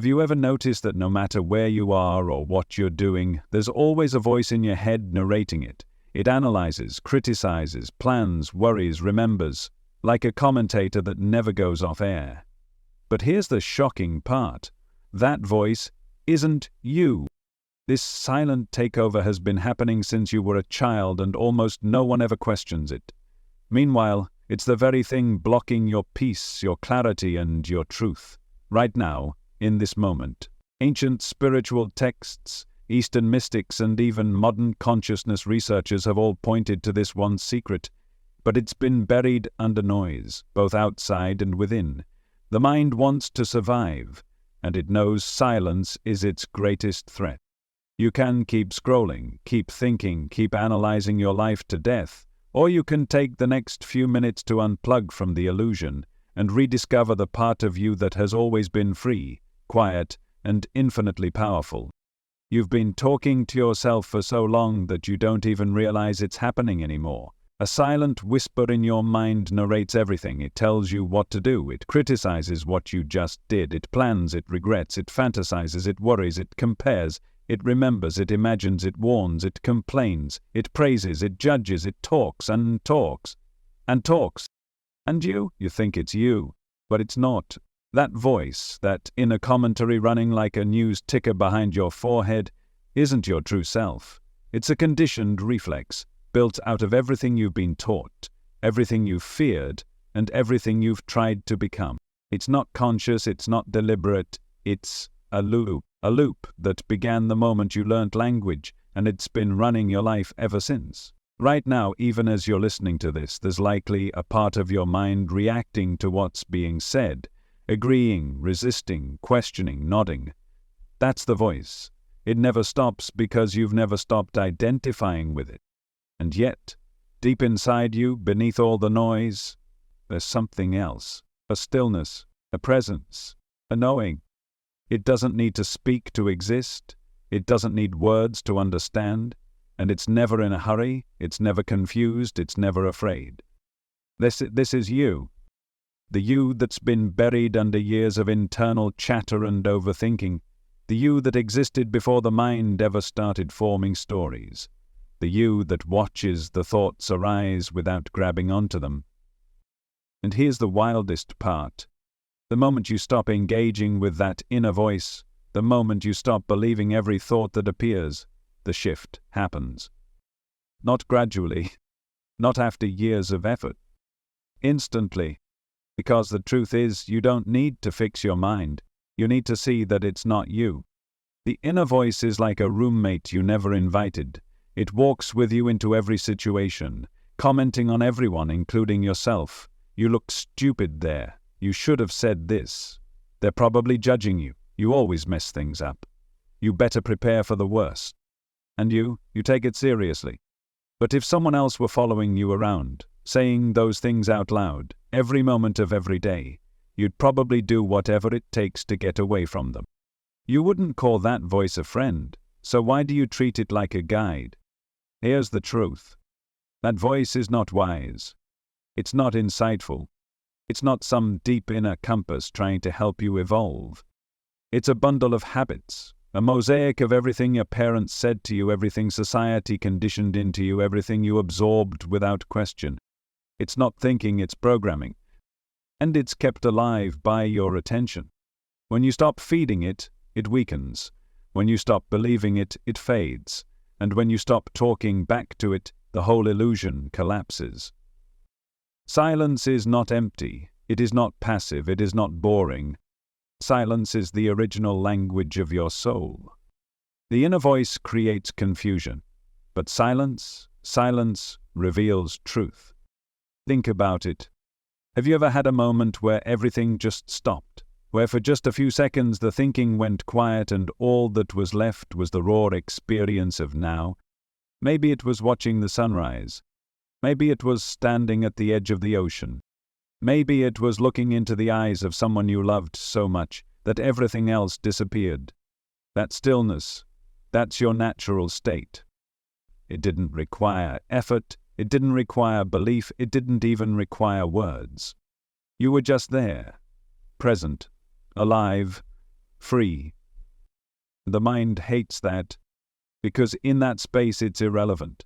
Have you ever noticed that no matter where you are or what you're doing, there's always a voice in your head narrating it? It analyzes, criticizes, plans, worries, remembers, like a commentator that never goes off air. But here's the shocking part. That voice isn't you. This silent takeover has been happening since you were a child, and almost no one ever questions it. Meanwhile, it's the very thing blocking your peace, your clarity, and your truth. Right now, in this moment. Ancient spiritual texts, Eastern mystics, and even modern consciousness researchers have all pointed to this one secret, but it's been buried under noise, both outside and within. The mind wants to survive, and it knows silence is its greatest threat. You can keep scrolling, keep thinking, keep analyzing your life to death, or you can take the next few minutes to unplug from the illusion and rediscover the part of you that has always been free, quiet, and infinitely powerful. You've been talking to yourself for so long that you don't even realize it's happening anymore. A silent whisper in your mind narrates everything. It tells you what to do. It criticizes what you just did. It plans, it regrets, it fantasizes, it worries, it compares, it remembers, it imagines, it warns, it complains, it praises, it judges, it talks and talks and talks. And you think it's you, but it's not. That voice, that inner commentary running like a news ticker behind your forehead, isn't your true self. It's a conditioned reflex, built out of everything you've been taught, everything you've feared, and everything you've tried to become. It's not conscious, it's not deliberate, it's a loop that began the moment you learnt language, and it's been running your life ever since. Right now, even as you're listening to this, there's likely a part of your mind reacting to what's being said, agreeing, resisting, questioning, nodding. That's the voice. It never stops because you've never stopped identifying with it. And yet, deep inside you, beneath all the noise, there's something else. A stillness, a presence, a knowing. It doesn't need to speak to exist. It doesn't need words to understand. And it's never in a hurry. It's never confused. It's never afraid. This is you. The you that's been buried under years of internal chatter and overthinking. The you that existed before the mind ever started forming stories. The you that watches the thoughts arise without grabbing onto them. And here's the wildest part. The moment you stop engaging with that inner voice, the moment you stop believing every thought that appears, the shift happens. Not gradually, not after years of effort. Instantly. Because the truth is, you don't need to fix your mind. You need to see that it's not you. The inner voice is like a roommate you never invited. It walks with you into every situation, commenting on everyone, including yourself. You look stupid there. You should have said this. They're probably judging you. You always mess things up. You better prepare for the worst. And you take it seriously. But if someone else were following you around, saying those things out loud, every moment of every day, you'd probably do whatever it takes to get away from them. You wouldn't call that voice a friend, so why do you treat it like a guide? Here's the truth. That voice is not wise. It's not insightful. It's not some deep inner compass trying to help you evolve. It's a bundle of habits, a mosaic of everything your parents said to you, everything society conditioned into you, everything you absorbed without question. It's not thinking, it's programming. And it's kept alive by your attention. When you stop feeding it, it weakens. When you stop believing it, it fades. And when you stop talking back to it, the whole illusion collapses. Silence is not empty. It is not passive. It is not boring. Silence is the original language of your soul. The inner voice creates confusion, but silence reveals truth. Think about it. Have you ever had a moment where everything just stopped? Where for just a few seconds the thinking went quiet and all that was left was the raw experience of now? Maybe it was watching the sunrise. Maybe it was standing at the edge of the ocean. Maybe it was looking into the eyes of someone you loved so much that everything else disappeared. That stillness, that's your natural state. It didn't require effort. It didn't require belief. It didn't even require words. You were just there, present, alive, free. The mind hates that, because in that space it's irrelevant.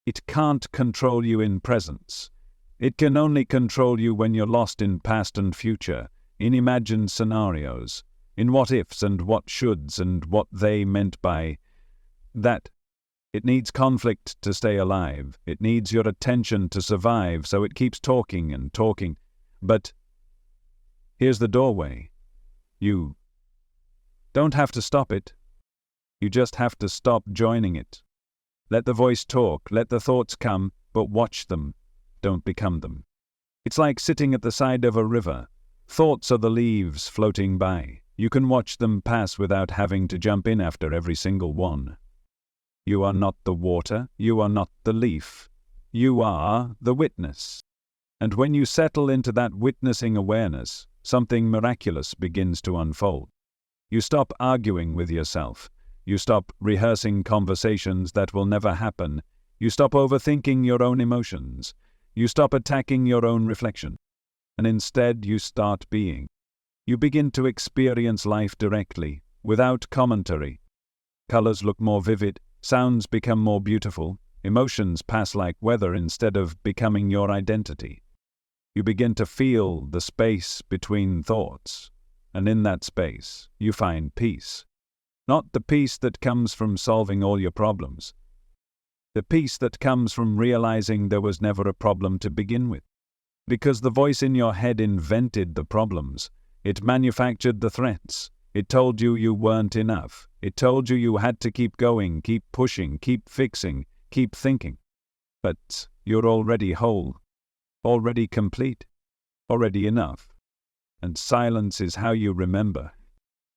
It can't control you in presence. It can only control you when you're lost in past and future, in imagined scenarios, in what-ifs and what shoulds and what they meant by that. It needs conflict to stay alive. It needs your attention to survive, so it keeps talking and talking. But here's the doorway. You don't have to stop it. You just have to stop joining it. Let the voice talk, let the thoughts come, but watch them. Don't become them. It's like sitting at the side of a river. Thoughts are the leaves floating by. You can watch them pass without having to jump in after every single one. You are not the water, you are not the leaf. You are the witness. And when you settle into that witnessing awareness, something miraculous begins to unfold. You stop arguing with yourself. You stop rehearsing conversations that will never happen. You stop overthinking your own emotions. You stop attacking your own reflection. And instead you start being. You begin to experience life directly, without commentary. Colors look more vivid, sounds become more beautiful, emotions pass like weather instead of becoming your identity. You begin to feel the space between thoughts, and in that space you find peace. Not the peace that comes from solving all your problems. The peace that comes from realizing there was never a problem to begin with. Because the voice in your head invented the problems. It manufactured the threats. It told you you weren't enough. It told you you had to keep going, keep pushing, keep fixing, keep thinking. But you're already whole, already complete, already enough. And silence is how you remember.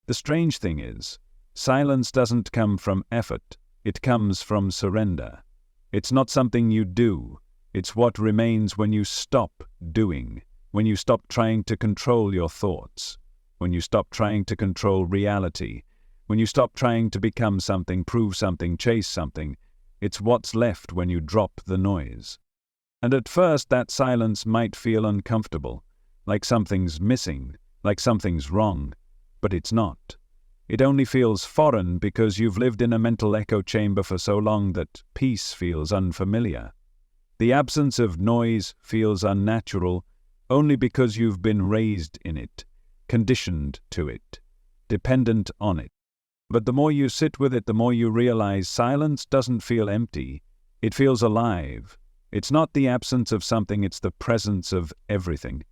The strange thing is, silence doesn't come from effort. It comes from surrender. It's not something you do. It's what remains when you stop doing, when you stop trying to control your thoughts, when you stop trying to control reality, when you stop trying to become something, prove something, chase something. It's what's left when you drop the noise. And at first that silence might feel uncomfortable, like something's missing, like something's wrong, but it's not. It only feels foreign because you've lived in a mental echo chamber for so long that peace feels unfamiliar. The absence of noise feels unnatural only because you've been raised in it, conditioned to it, dependent on it. But the more you sit with it, the more you realize silence doesn't feel empty. It feels alive. It's not the absence of something, it's the presence of everything.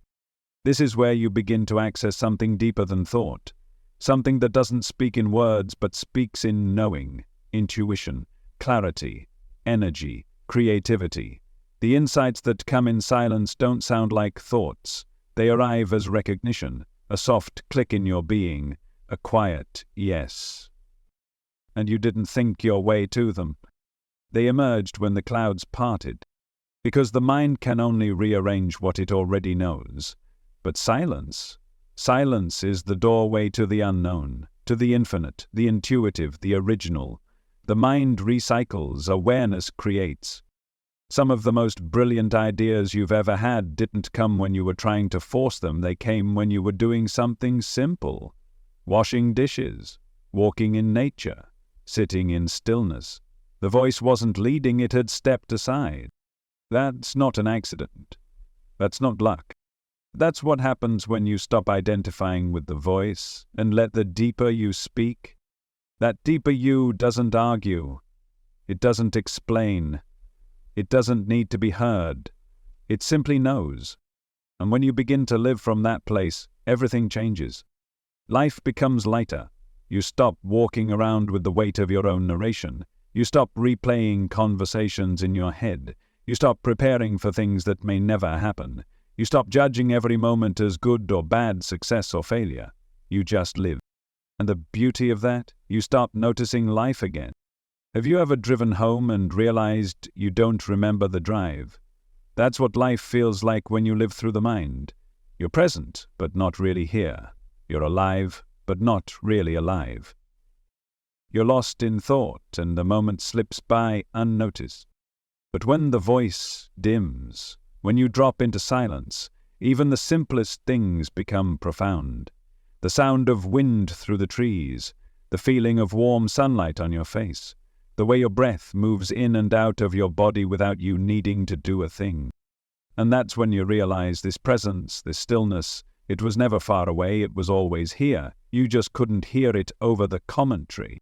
This is where you begin to access something deeper than thought. Something that doesn't speak in words but speaks in knowing, intuition, clarity, energy, creativity. The insights that come in silence don't sound like thoughts. They arrive as recognition, a soft click in your being, a quiet yes. And you didn't think your way to them. They emerged when the clouds parted. Because the mind can only rearrange what it already knows. But silence is the doorway to the unknown, to the infinite, the intuitive, the original. The mind recycles, awareness creates. Some of the most brilliant ideas you've ever had didn't come when you were trying to force them, they came when you were doing something simple. Washing dishes, walking in nature, sitting in stillness. The voice wasn't leading, it had stepped aside. That's not an accident. That's not luck. That's what happens when you stop identifying with the voice and let the deeper you speak. That deeper you doesn't argue. It doesn't explain. It doesn't need to be heard. It simply knows. And when you begin to live from that place, everything changes. Life becomes lighter. You stop walking around with the weight of your own narration. You stop replaying conversations in your head. You stop preparing for things that may never happen. You stop judging every moment as good or bad, success or failure. You just live. And the beauty of that, you start noticing life again. Have you ever driven home and realized you don't remember the drive? That's what life feels like when you live through the mind. You're present, but not really here. You're alive, but not really alive. You're lost in thought, and the moment slips by unnoticed. But when the voice dims, when you drop into silence, even the simplest things become profound. the sound of wind through the trees, the feeling of warm sunlight on your face, the way your breath moves in and out of your body without you needing to do a thing. And that's when you realize this presence, this stillness, it was never far away, it was always here. You just couldn't hear it over the commentary.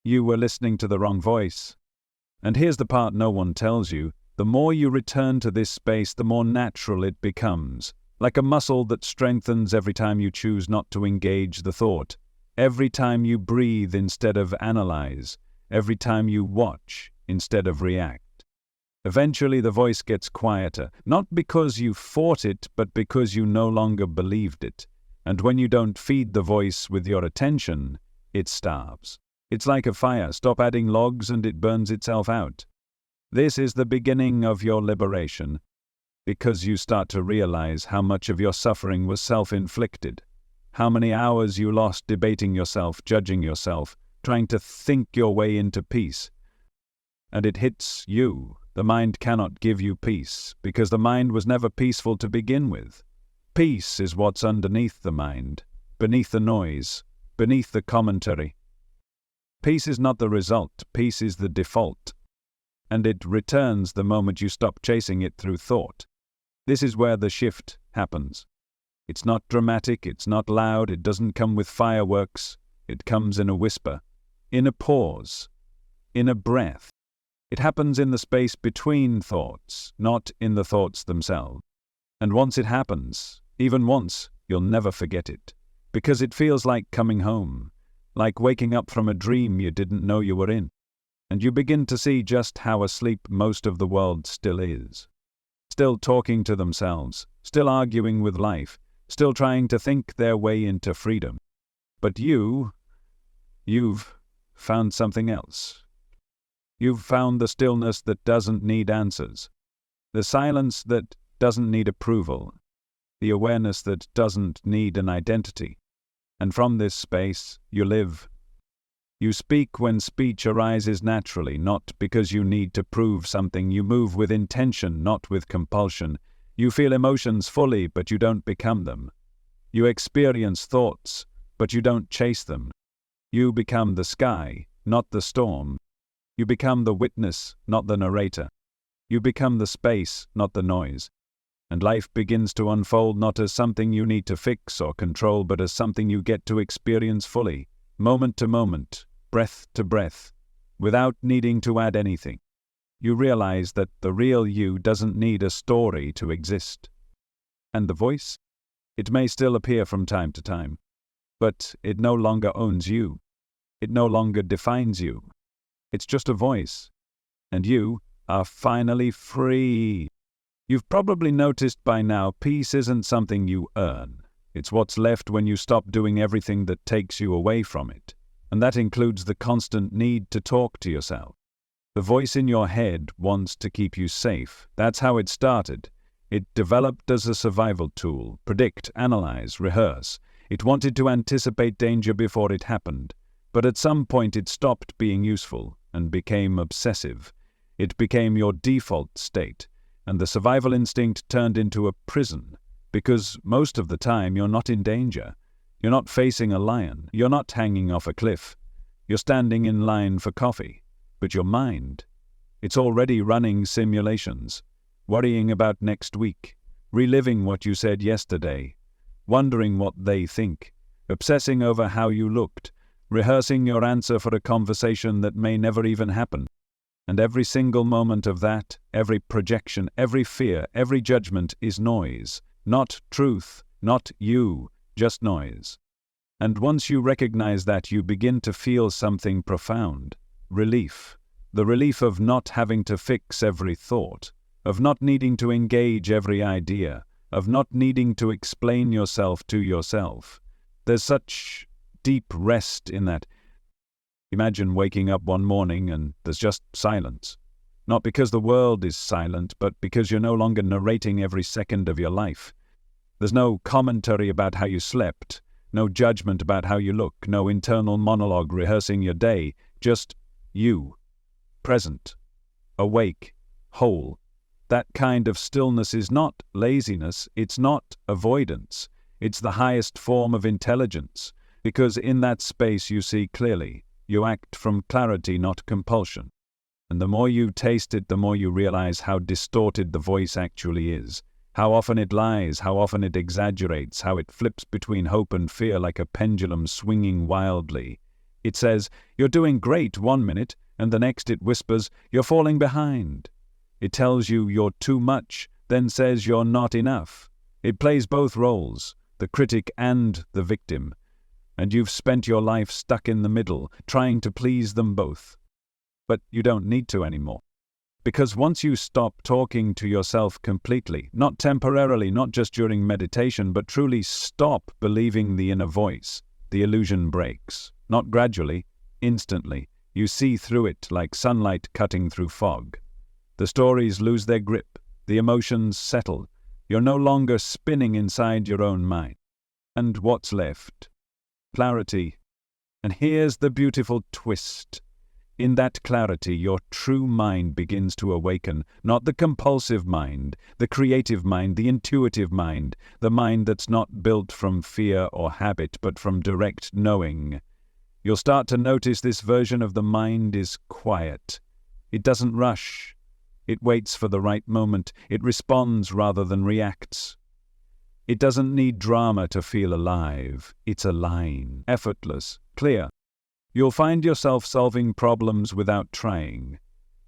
You were listening to the wrong voice. And here's the part no one tells you. The more you return to this space, the more natural it becomes. Like a muscle that strengthens every time you choose not to engage the thought. Every time you breathe instead of analyze. Every time you watch instead of react. Eventually the voice gets quieter, not because you fought it, but because you no longer believed it. And when you don't feed the voice with your attention, it starves. It's like a fire. Stop adding logs and it burns itself out. This is the beginning of your liberation, because you start to realize how much of your suffering was self-inflicted. How many hours you lost debating yourself, judging yourself, trying to think your way into peace. And it hits you. The mind cannot give you peace, because the mind was never peaceful to begin with. Peace is what's underneath the mind, beneath the noise, beneath the commentary. Peace is not the result, peace is the default. And it returns the moment you stop chasing it through thought. This is where the shift happens. It's not dramatic, it's not loud, it doesn't come with fireworks. It comes in a whisper, in a pause, in a breath. It happens in the space between thoughts, not in the thoughts themselves. And once it happens, even once, you'll never forget it. Because it feels like coming home, like waking up from a dream you didn't know you were in. And you begin to see just how asleep most of the world still is. Still talking to themselves, still arguing with life, still trying to think their way into freedom. But you've found something else. You've found the stillness that doesn't need answers, the silence that doesn't need approval, the awareness that doesn't need an identity. And from this space, you live. You speak when speech arises naturally, not because you need to prove something. You move with intention, not with compulsion. You feel emotions fully, but you don't become them. You experience thoughts, but you don't chase them. You become the sky, not the storm. You become the witness, not the narrator. You become the space, not the noise. And life begins to unfold not as something you need to fix or control, but as something you get to experience fully, moment to moment, breath to breath, without needing to add anything. You realize that the real you doesn't need a story to exist. And the voice? It may still appear from time to time, but it no longer owns you. It no longer defines you. It's just a voice, and you are finally free. You've probably noticed by now, peace isn't something you earn. It's what's left when you stop doing everything that takes you away from it, and that includes the constant need to talk to yourself. The voice in your head wants to keep you safe. That's how it started. It developed as a survival tool, predict, analyze, rehearse. It wanted to anticipate danger before it happened. But at some point it stopped being useful and became obsessive. It became your default state, and the survival instinct turned into a prison, because most of the time you're not in danger. You're not facing a lion. You're not hanging off a cliff. You're standing in line for coffee. But your mind, it's already running simulations, worrying about next week, reliving what you said yesterday, wondering what they think, obsessing over how you looked, rehearsing your answer for a conversation that may never even happen. And every single moment of that, every projection, every fear, every judgment is noise, not truth, not you, just noise. And once you recognize that, you begin to feel something profound. Relief. The relief of not having to fix every thought, of not needing to engage every idea, of not needing to explain yourself to yourself. There's such deep rest in that. Imagine waking up one morning and there's just silence. Not because the world is silent, but because you're no longer narrating every second of your life. There's no commentary about how you slept, no judgment about how you look, no internal monologue rehearsing your day, just you, present, awake, whole. That kind of stillness is not laziness, it's not avoidance. It's the highest form of intelligence, because in that space you see clearly. You act from clarity, not compulsion. And the more you taste it, the more you realize how distorted the voice actually is, how often it lies, how often it exaggerates, how it flips between hope and fear like a pendulum swinging wildly. It says, "You're doing great" one minute, and the next it whispers, "You're falling behind." It tells you you're too much, then says you're not enough. It plays both roles, the critic and the victim, and you've spent your life stuck in the middle, trying to please them both. But you don't need to anymore. Because once you stop talking to yourself completely, not temporarily, not just during meditation, but truly stop believing the inner voice, the illusion breaks. Not gradually, instantly. You see through it like sunlight cutting through fog. The stories lose their grip, the emotions settle. You're no longer spinning inside your own mind. And what's left? Clarity. And here's the beautiful twist. In that clarity, your true mind begins to awaken, not the compulsive mind, the creative mind, the intuitive mind, the mind that's not built from fear or habit, but from direct knowing. You'll start to notice this version of the mind is quiet. It doesn't rush. It waits for the right moment. It responds rather than reacts. It doesn't need drama to feel alive. It's a line, effortless, clear. You'll find yourself solving problems without trying,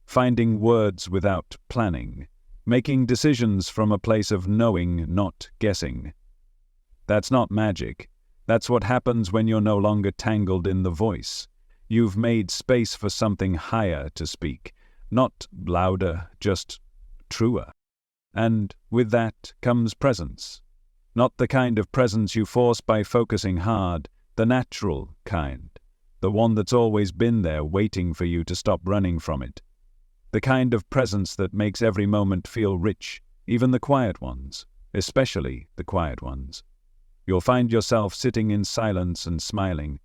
finding words without planning, making decisions from a place of knowing, not guessing. That's not magic. That's what happens when you're no longer tangled in the voice. You've made space for something higher to speak, not louder, just truer. And with that comes presence. Not the kind of presence you force by focusing hard, the natural kind. The one that's always been there waiting for you to stop running from it. The kind of presence that makes every moment feel rich, even the quiet ones, especially the quiet ones. You'll find yourself sitting in silence and smiling,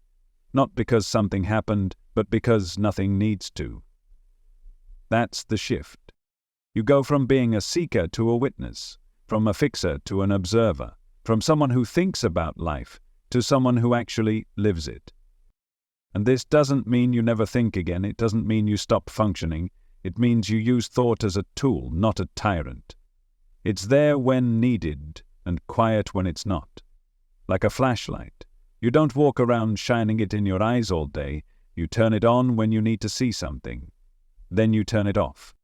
not because something happened, but because nothing needs to. That's the shift. You go from being a seeker to a witness, from a fixer to an observer, from someone who thinks about life to someone who actually lives it. And this doesn't mean you never think again. It doesn't mean you stop functioning. It means you use thought as a tool, not a tyrant. It's there when needed and quiet when it's not. Like a flashlight. You don't walk around shining it in your eyes all day. You turn it on when you need to see something. Then you turn it off.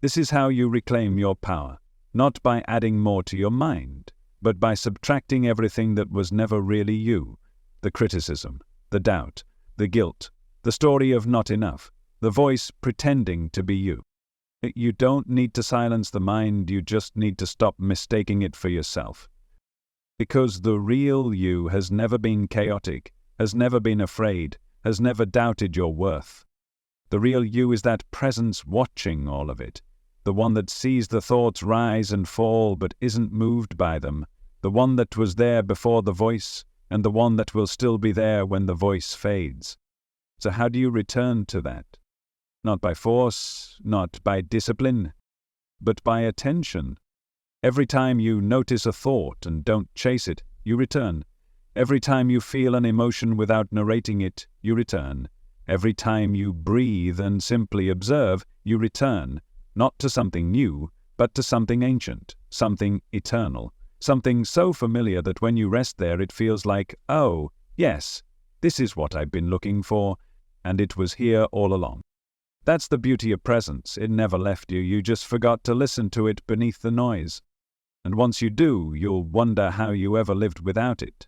This is how you reclaim your power, not by adding more to your mind, but by subtracting everything that was never really you. The criticism, the doubt, the guilt, the story of not enough, the voice pretending to be you. You don't need to silence the mind, you just need to stop mistaking it for yourself. Because the real you has never been chaotic, has never been afraid, has never doubted your worth. The real you is that presence watching all of it, the one that sees the thoughts rise and fall but isn't moved by them, the one that was there before the voice, and the one that will still be there when the voice fades. So how do you return to that? Not by force, not by discipline, but by attention. Every time you notice a thought and don't chase it, you return. Every time you feel an emotion without narrating it, you return. Every time you breathe and simply observe, you return, not to something new, but to something ancient, something eternal, something so familiar that when you rest there it feels like, oh, yes, this is what I've been looking for, and it was here all along. That's the beauty of presence. It never left you, you just forgot to listen to it beneath the noise. And once you do, you'll wonder how you ever lived without it.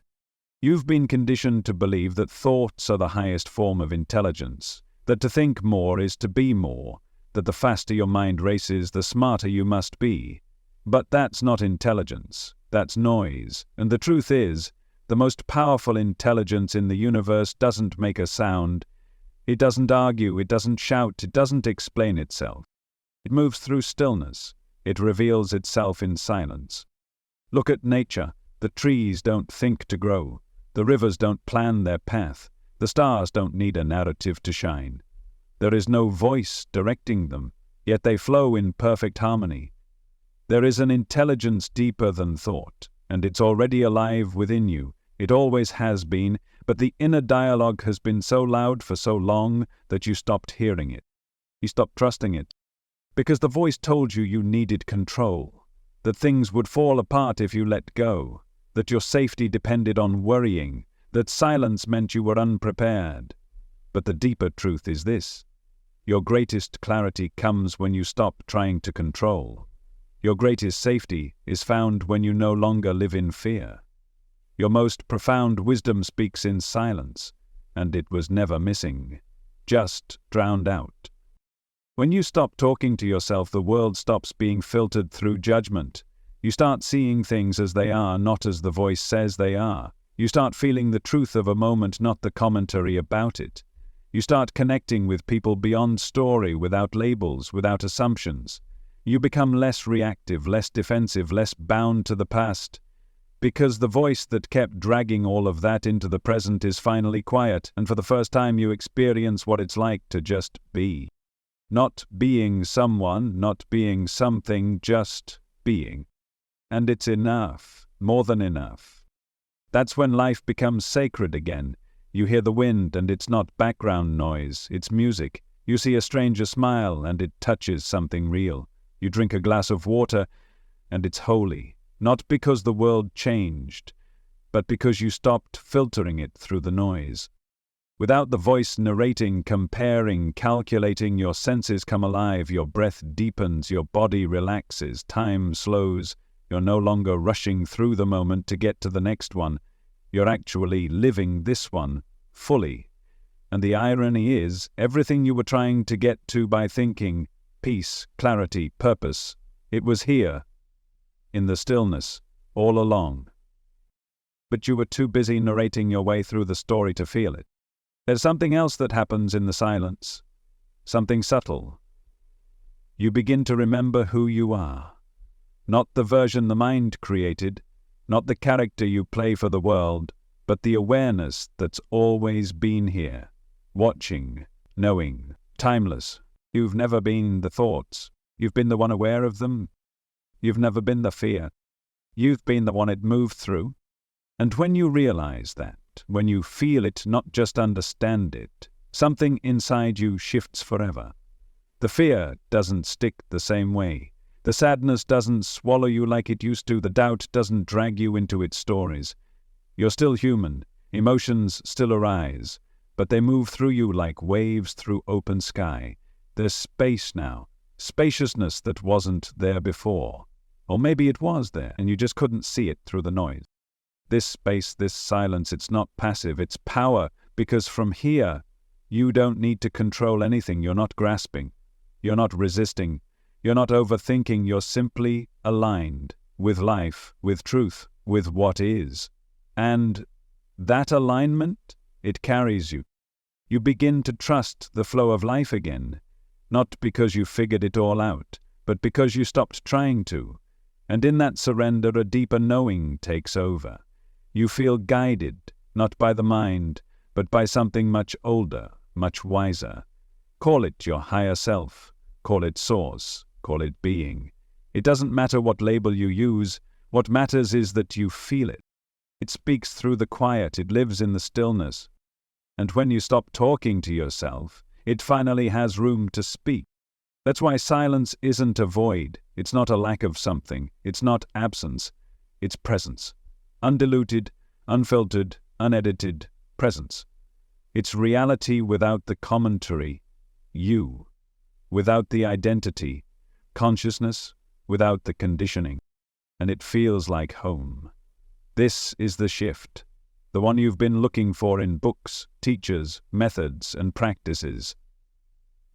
You've been conditioned to believe that thoughts are the highest form of intelligence, that to think more is to be more, that the faster your mind races, the smarter you must be. But that's not intelligence, that's noise. And the truth is, the most powerful intelligence in the universe doesn't make a sound. It doesn't argue, it doesn't shout, it doesn't explain itself. It moves through stillness. It reveals itself in silence. Look at nature. The trees don't think to grow. The rivers don't plan their path. The stars don't need a narrative to shine. There is no voice directing them, yet they flow in perfect harmony. There is an intelligence deeper than thought, and it's already alive within you. It always has been, but the inner dialogue has been so loud for so long that you stopped hearing it. You stopped trusting it. Because the voice told you you needed control, that things would fall apart if you let go, that your safety depended on worrying, that silence meant you were unprepared. But the deeper truth is this: your greatest clarity comes when you stop trying to control. Your greatest safety is found when you no longer live in fear. Your most profound wisdom speaks in silence, and it was never missing, just drowned out. When you stop talking to yourself, the world stops being filtered through judgment. You start seeing things as they are, not as the voice says they are. You start feeling the truth of a moment, not the commentary about it. You start connecting with people beyond story, without labels, without assumptions. You become less reactive, less defensive, less bound to the past. Because the voice that kept dragging all of that into the present is finally quiet, and for the first time you experience what it's like to just be. Not being someone, not being something, just being. And it's enough, more than enough. That's when life becomes sacred again. You hear the wind, and it's not background noise, it's music. You see a stranger smile, and it touches something real. You drink a glass of water, and it's holy. Not because the world changed, but because you stopped filtering it through the noise. Without the voice narrating, comparing, calculating, your senses come alive, your breath deepens, your body relaxes, time slows. You're no longer rushing through the moment to get to the next one. You're actually living this one fully. And the irony is, everything you were trying to get to by thinking, peace, clarity, purpose, it was here, in the stillness, all along. But you were too busy narrating your way through the story to feel it. There's something else that happens in the silence, something subtle. You begin to remember who you are. Not the version the mind created, not the character you play for the world, but the awareness that's always been here, watching, knowing, timeless. You've never been the thoughts. You've been the one aware of them. You've never been the fear. You've been the one it moved through. And when you realize that, when you feel it, not just understand it, something inside you shifts forever. The fear doesn't stick the same way. The sadness doesn't swallow you like it used to. The doubt doesn't drag you into its stories. You're still human. Emotions still arise, but they move through you like waves through open sky. There's space now, spaciousness that wasn't there before. Or maybe it was there, and you just couldn't see it through the noise. This space, this silence, it's not passive, it's power, because from here, you don't need to control anything. You're not grasping. You're not resisting. You're not overthinking. You're simply aligned with life, with truth, with what is. And that alignment, it carries you. You begin to trust the flow of life again, not because you figured it all out, but because you stopped trying to. And in that surrender, a deeper knowing takes over. You feel guided, not by the mind, but by something much older, much wiser. Call it your higher self, call it source, call it being. It doesn't matter what label you use. What matters is that you feel it. It speaks through the quiet, it lives in the stillness. And when you stop talking to yourself, it finally has room to speak. That's why silence isn't a void. It's not a lack of something. It's not absence. It's presence. Undiluted, unfiltered, unedited presence. It's reality without the commentary, you, without the identity, consciousness without the conditioning. And it feels like home. This is the shift, the one you've been looking for in books, teachers, methods, and practices.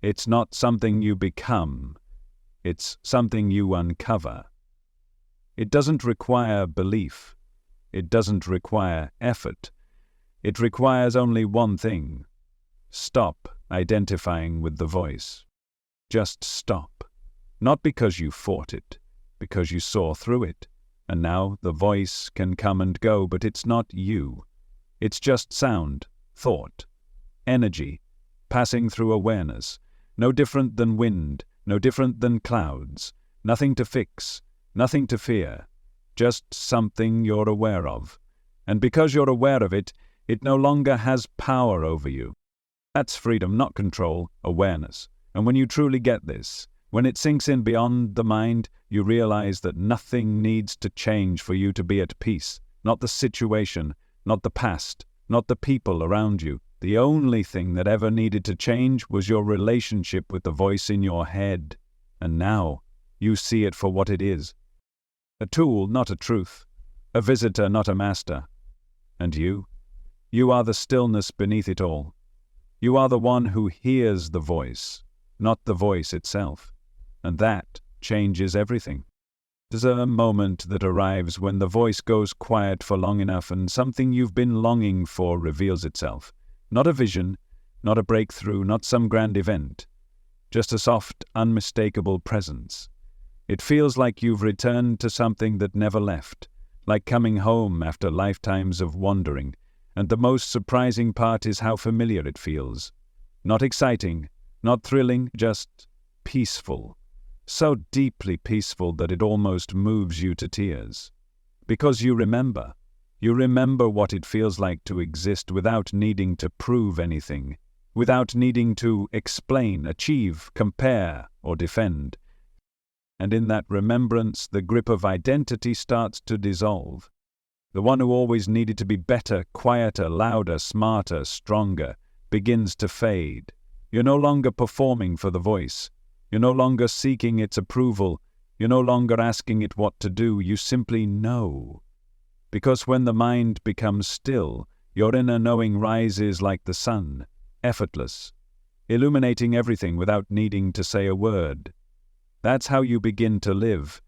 It's not something you become. It's something you uncover. It doesn't require belief. It doesn't require effort. It requires only one thing. Stop identifying with the voice. Just stop. Not because you fought it, because you saw through it. And now the voice can come and go, but it's not you. It's just sound, thought, energy, passing through awareness. No different than wind, no different than clouds. Nothing to fix, nothing to fear. just something you're aware of. And because you're aware of it, it no longer has power over you. That's freedom, not control, awareness. And when you truly get this, when it sinks in beyond the mind, you realize that nothing needs to change for you to be at peace. Not the situation, not the past, not the people around you. The only thing that ever needed to change was your relationship with the voice in your head. And now, you see it for what it is. A tool, not a truth. A visitor, not a master. And you? You are the stillness beneath it all. You are the one who hears the voice, not the voice itself. And that changes everything. There's a moment that arrives when the voice goes quiet for long enough and something you've been longing for reveals itself. Not a vision, not a breakthrough, not some grand event. Just a soft, unmistakable presence. It feels like you've returned to something that never left, like coming home after lifetimes of wandering. And the most surprising part is how familiar it feels. Not exciting, not thrilling, just peaceful. So deeply peaceful that it almost moves you to tears. Because you remember what it feels like to exist without needing to prove anything, without needing to explain, achieve, compare, or defend. And in that remembrance, the grip of identity starts to dissolve. The one who always needed to be better, quieter, louder, smarter, stronger, begins to fade. You're no longer performing for the voice. You're no longer seeking its approval. You're no longer asking it what to do. You simply know. Because when the mind becomes still, your inner knowing rises like the sun, effortless, illuminating everything without needing to say a word. That's how you begin to live.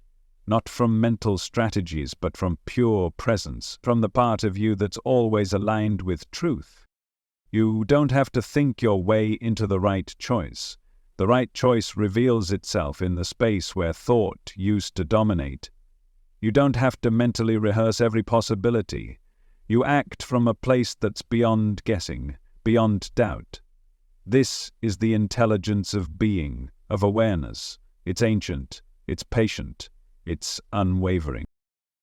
Not from mental strategies, but from pure presence, from the part of you that's always aligned with truth. You don't have to think your way into the right choice. The right choice reveals itself in the space where thought used to dominate. You don't have to mentally rehearse every possibility. You act from a place that's beyond guessing, beyond doubt. This is the intelligence of being, of awareness. It's ancient, it's patient. It's unwavering.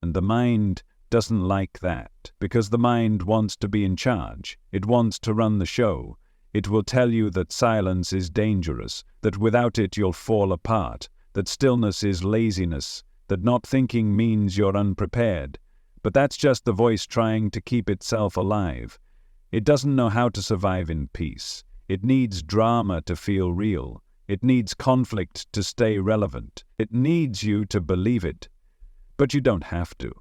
And the mind doesn't like that, because the mind wants to be in charge. It wants to run the show. It will tell you that silence is dangerous, that without it you'll fall apart, that stillness is laziness, that not thinking means you're unprepared. But that's just the voice trying to keep itself alive. It doesn't know how to survive in peace. It needs drama to feel real. It needs conflict to stay relevant. It needs you to believe it. But you don't have to.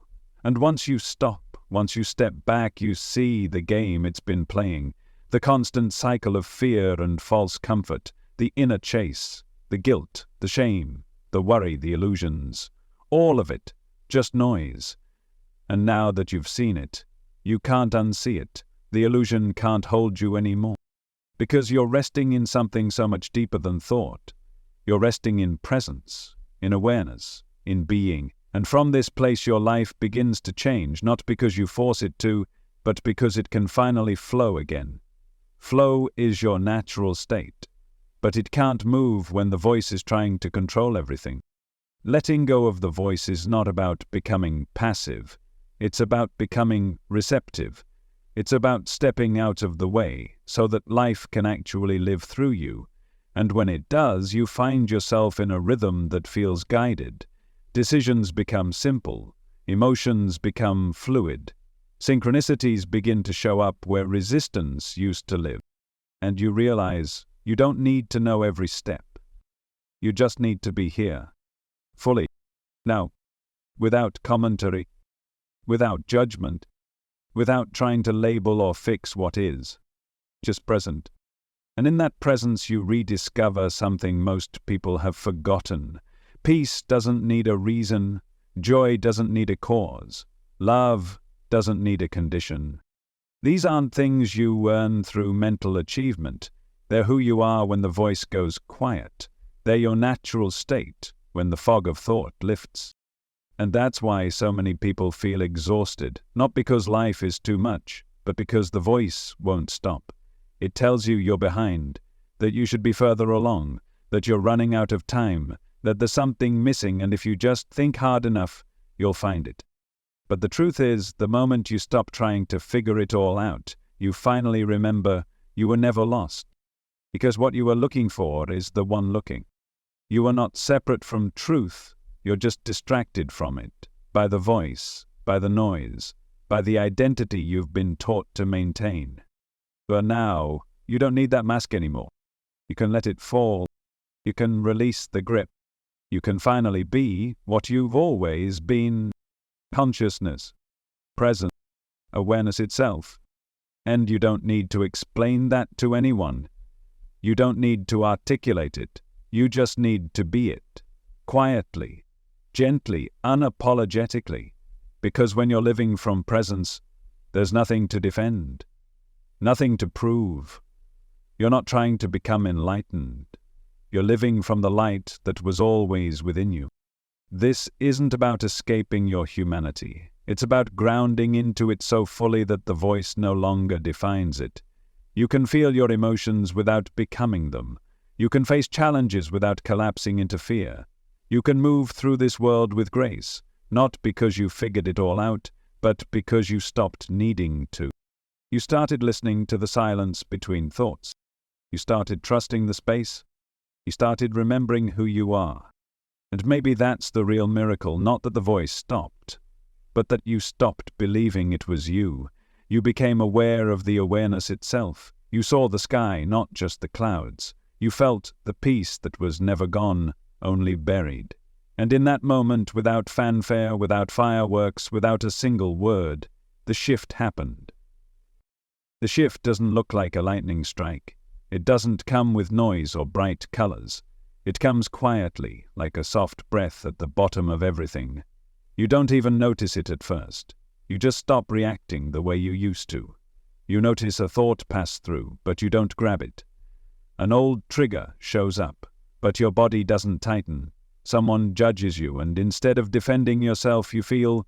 And once you stop, once you step back, you see the game it's been playing. The constant cycle of fear and false comfort, the inner chase, the guilt, the shame, the worry, the illusions. All of it, just noise. And now that you've seen it, you can't unsee it. The illusion can't hold you anymore. Because you're resting in something so much deeper than thought. You're resting in presence, in awareness, in being. And from this place your life begins to change, not because you force it to, but because it can finally flow again. Flow is your natural state, but it can't move when the voice is trying to control everything. Letting go of the voice is not about becoming passive. It's about becoming receptive. It's about stepping out of the way so that life can actually live through you. And when it does, you find yourself in a rhythm that feels guided. Decisions become simple. Emotions become fluid. Synchronicities begin to show up where resistance used to live. And you realize you don't need to know every step. You just need to be here, fully. Now, without commentary, without judgment, without trying to label or fix what is, just present. And in that presence you rediscover something most people have forgotten. Peace doesn't need a reason, joy doesn't need a cause, love doesn't need a condition. These aren't things you earn through mental achievement. They're who you are when the voice goes quiet. They're your natural state when the fog of thought lifts. And that's why so many people feel exhausted, not because life is too much, but because the voice won't stop. It tells you you're behind, that you should be further along, that you're running out of time, that there's something missing, and if you just think hard enough, you'll find it. But the truth is, the moment you stop trying to figure it all out, you finally remember you were never lost. Because what you were looking for is the one looking. You are not separate from truth, you're just distracted from it, by the voice, by the noise, by the identity you've been taught to maintain. But now, you don't need that mask anymore. You can let it fall. You can release the grip. You can finally be what you've always been: consciousness, presence, awareness itself. And you don't need to explain that to anyone. You don't need to articulate it. You just need to be it, quietly, gently, unapologetically. Because when you're living from presence, there's nothing to defend, nothing to prove. You're not trying to become enlightened. You're living from the light that was always within you. This isn't about escaping your humanity. It's about grounding into it so fully that the voice no longer defines it. You can feel your emotions without becoming them. You can face challenges without collapsing into fear. You can move through this world with grace, not because you figured it all out, but because you stopped needing to. You started listening to the silence between thoughts. You started trusting the space. You started remembering who you are. And maybe that's the real miracle, not that the voice stopped, but that you stopped believing it was you. You became aware of the awareness itself. You saw the sky, not just the clouds. You felt the peace that was never gone, only buried. And in that moment, without fanfare, without fireworks, without a single word, the shift happened. The shift doesn't look like a lightning strike. It doesn't come with noise or bright colors. It comes quietly, like a soft breath at the bottom of everything. You don't even notice it at first. You just stop reacting the way you used to. You notice a thought pass through, but you don't grab it. An old trigger shows up, but your body doesn't tighten. Someone judges you, and instead of defending yourself, you feel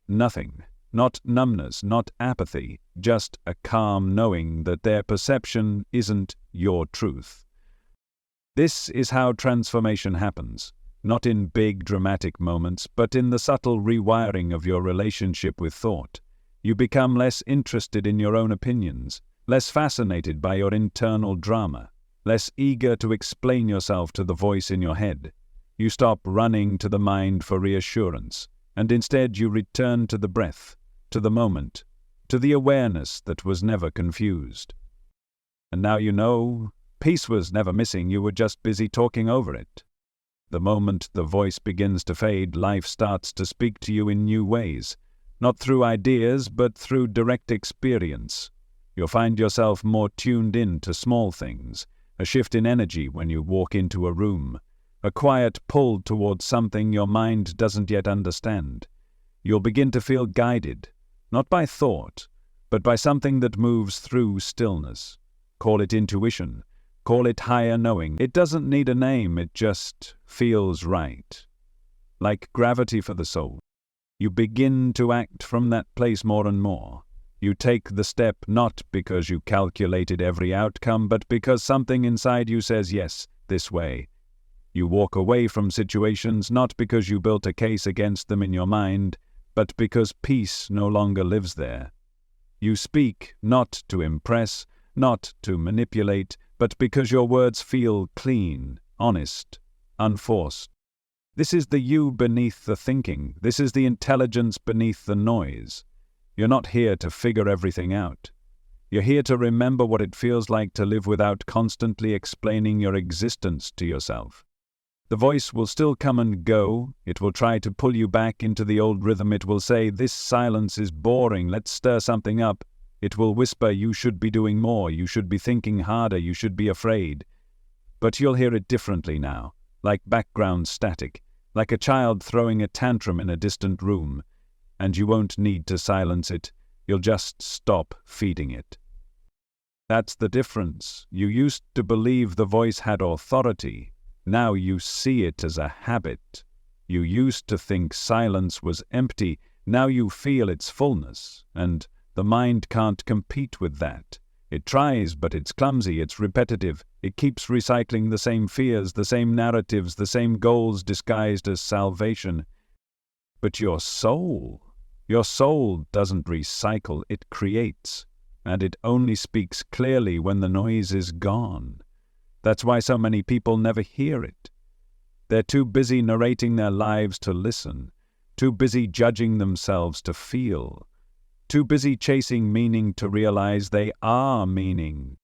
nothing. Not numbness, not apathy, just a calm knowing that their perception isn't your truth. This is how transformation happens, not in big dramatic moments, but in the subtle rewiring of your relationship with thought. You become less interested in your own opinions, less fascinated by your internal drama, less eager to explain yourself to the voice in your head. You stop running to the mind for reassurance, and instead you return to the breath, to the moment, to the awareness that was never confused. And now you know, peace was never missing, you were just busy talking over it. The moment the voice begins to fade, life starts to speak to you in new ways, not through ideas, but through direct experience. You'll find yourself more tuned in to small things, a shift in energy when you walk into a room, a quiet pull towards something your mind doesn't yet understand. You'll begin to feel guided, not by thought, but by something that moves through stillness. Call it intuition, call it higher knowing. It doesn't need a name, it just feels right. Like gravity for the soul. You begin to act from that place more and more. You take the step not because you calculated every outcome, but because something inside you says yes, this way. You walk away from situations not because you built a case against them in your mind, but because peace no longer lives there. You speak not to impress, not to manipulate, but because your words feel clean, honest, unforced. This is the you beneath the thinking. This is the intelligence beneath the noise. You're not here to figure everything out. You're here to remember what it feels like to live without constantly explaining your existence to yourself. The voice will still come and go. It will try to pull you back into the old rhythm. It will say, "This silence is boring, let's stir something up." It will whisper, "You should be doing more, you should be thinking harder, you should be afraid." But you'll hear it differently now, like background static, like a child throwing a tantrum in a distant room. And you won't need to silence it, you'll just stop feeding it. That's the difference. You used to believe the voice had authority. Now you see it as a habit. You used to think silence was empty. Now you feel its fullness, and the mind can't compete with that. It tries, but it's clumsy, it's repetitive. It keeps recycling the same fears, the same narratives, the same goals disguised as salvation. But your soul, Your soul doesn't recycle, it creates, and it only speaks clearly when the noise is gone. That's why so many people never hear it. They're too busy narrating their lives to listen, too busy judging themselves to feel, too busy chasing meaning to realize they are meaning.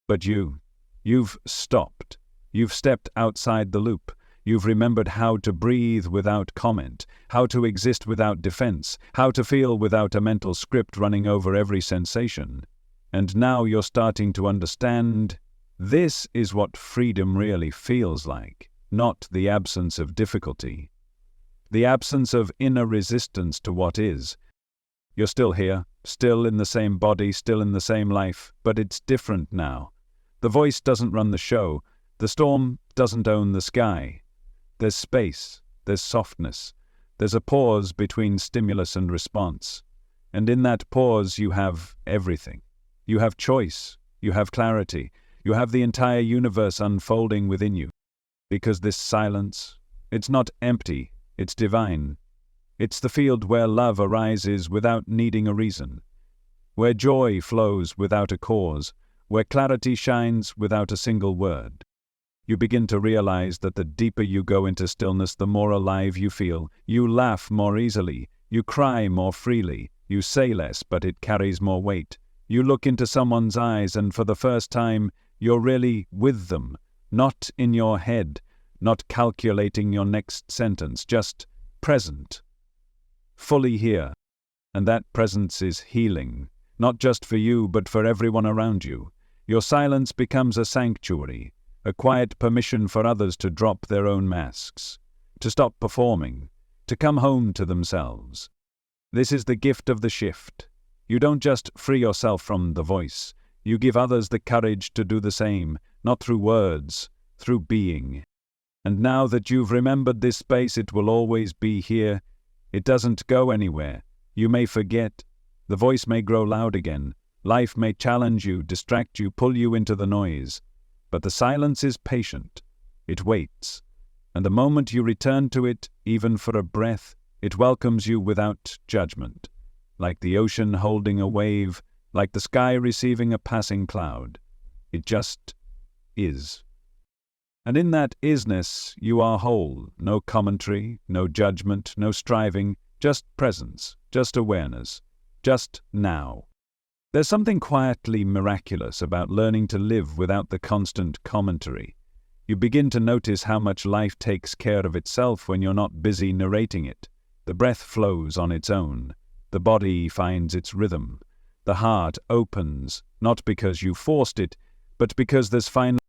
But you've stopped. You've stepped outside the loop. You've remembered how to breathe without comment, how to exist without defense, how to feel without a mental script running over every sensation. And now you're starting to understand this is what freedom really feels like, not the absence of difficulty, the absence of inner resistance to what is. You're still here, still in the same body, still in the same life, but it's different now. The voice doesn't run the show. The storm doesn't own the sky. There's space, there's softness, there's a pause between stimulus and response. And in that pause you have everything. You have choice, you have clarity, you have the entire universe unfolding within you. Because this silence, it's not empty, it's divine. It's the field where love arises without needing a reason, where joy flows without a cause, where clarity shines without a single word. You begin to realize that the deeper you go into stillness, the more alive you feel. You laugh more easily, you cry more freely, you say less, but it carries more weight. You look into someone's eyes and for the first time, you're really with them, not in your head, not calculating your next sentence, just present, fully here. And that presence is healing, not just for you, but for everyone around you. Your silence becomes a sanctuary, a quiet permission for others to drop their own masks, to stop performing, to come home to themselves. This is the gift of the shift. You don't just free yourself from the voice, you give others the courage to do the same, not through words, through being. And now that you've remembered this space, it will always be here. It doesn't go anywhere. You may forget. The voice may grow loud again. Life may challenge you, distract you, pull you into the noise. But the silence is patient. It waits. And the moment you return to it, even for a breath, it welcomes you without judgment. Like the ocean holding a wave, like the sky receiving a passing cloud. It just is. And in that isness, you are whole. No commentary, no judgment, no striving, just presence, just awareness, just now. There's something quietly miraculous about learning to live without the constant commentary. You begin to notice how much life takes care of itself when you're not busy narrating it. The breath flows on its own. The body finds its rhythm. The heart opens, not because you forced it, but because there's finally